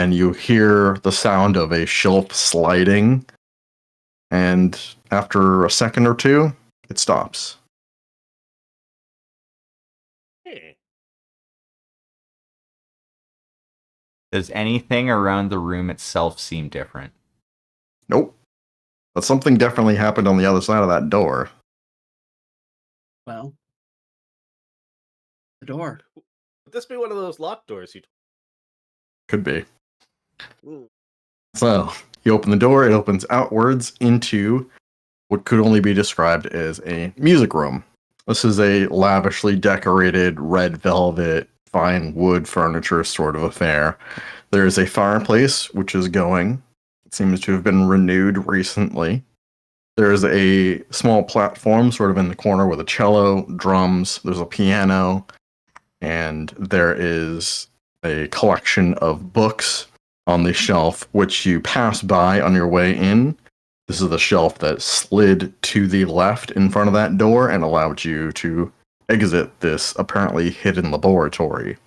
then you hear the sound of a shelf sliding, and after a second or two, it stops. Hey. Does anything around the room itself seem different? Nope. But something definitely happened on the other side of that door. Well, the door. Would this be one of those locked doors you Could be. Ooh. So, you open the door, it opens outwards into what could only be described as a music room. This is a lavishly decorated red velvet, fine wood furniture sort of affair. There is a fireplace, which is going. It seems to have been renewed recently. There is a small platform sort of in the corner with a cello, drums, there's a piano, and there is a collection of books on the shelf, which you pass by on your way in. This is the shelf that slid to the left in front of that door and allowed you to exit this apparently hidden laboratory.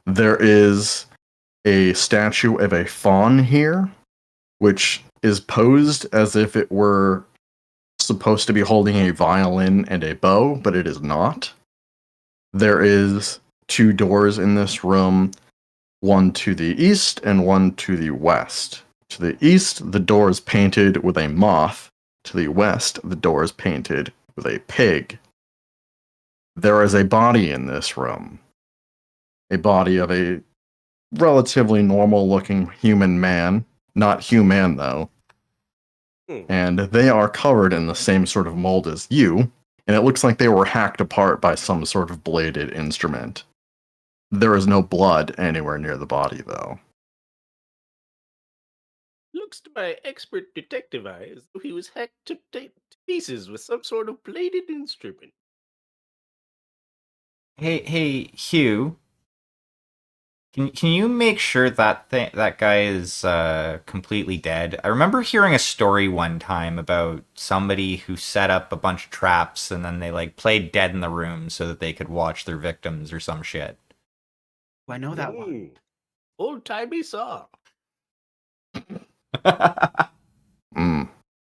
There is a statue of a faun here, which is posed as if it were supposed to be holding a violin and a bow, but it is not. There is 2 doors in this room, one to the east and one to the west. To the east, the door is painted with a moth. To the west, the door is painted with a pig. There is a body in this room. A body of a relatively normal-looking human man. Not human, though. And they are covered in the same sort of mold as you, and it looks like they were hacked apart by some sort of bladed instrument. There is no blood anywhere near the body, though. Looks to my expert detective eye as though he was hacked to pieces with some sort of bladed instrument. Hey, Hugh. Can you make sure that guy is completely dead? I remember hearing a story one time about somebody who set up a bunch of traps and then they like played dead in the room so that they could watch their victims or some shit. I know that one. Old-timey saw.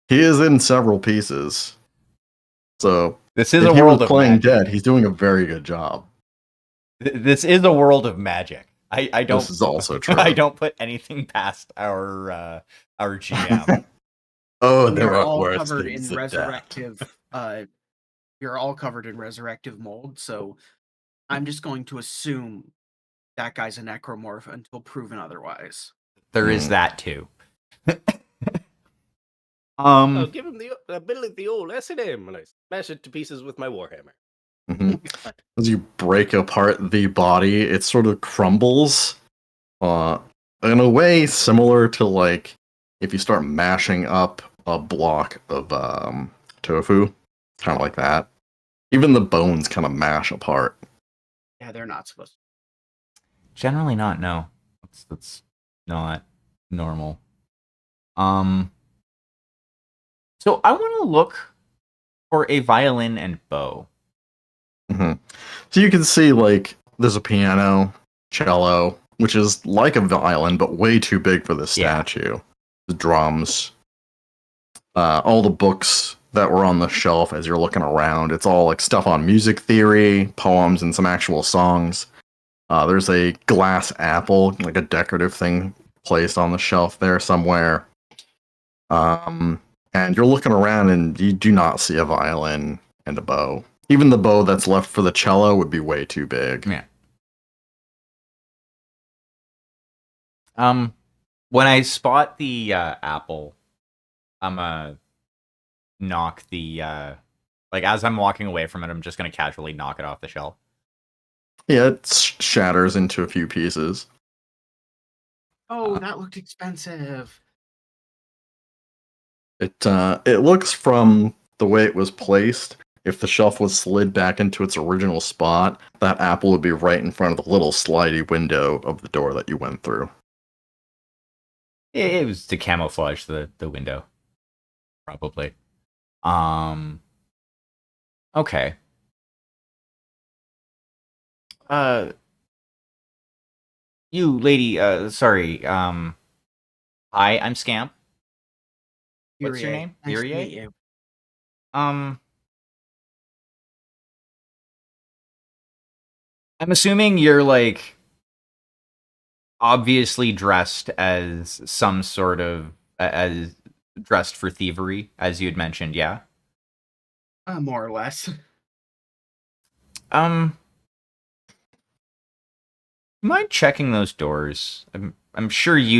He is in several pieces. So, this is if a he world was of playing magic. dead, he's doing a very good job. This is a world of magic. I don't. This is also true. I don't put anything past our GM. Oh, You're there are all worse covered in things than death. resurrective. You're all covered in resurrective mold, so I'm just going to assume that guy's a necromorph until proven otherwise. There is that too. I'll give him the ability, the old S&M, and I smash it to pieces with my warhammer. As you break apart the body, it sort of crumbles. In a way similar to like if you start mashing up a block of tofu, kind of like that. Even the bones kind of mash apart. Yeah, they're not supposed to. Generally not, no. That's not normal. So I want to look for a violin and bow. So you can see like there's a piano, cello, which is like a violin but way too big for this statue. The drums, all the books that were on the shelf as you're looking around. It's all like stuff on music theory, poems, and some actual songs. There's a glass apple, like a decorative thing, placed on the shelf there somewhere. And you're looking around and you do not see a violin and a bow. Even the bow that's left for the cello would be way too big. Yeah. When I spot the apple, I'm gonna knock the like as I'm walking away from it, I'm just gonna casually knock it off the shelf. Yeah, it shatters into a few pieces. Oh, that looked expensive. It looks from the way it was placed. If the shelf was slid back into its original spot, that apple would be right in front of the little slidey window of the door that you went through. It was to camouflage the window, probably. Okay. You lady, sorry, hi, I'm Scamp. What's your Irie, name? nice to Irie? meet you. I'm assuming you're like obviously dressed as some sort of as dressed for thievery, as you'd mentioned, yeah. More or less. Um, mind checking those doors? I'm sure you'd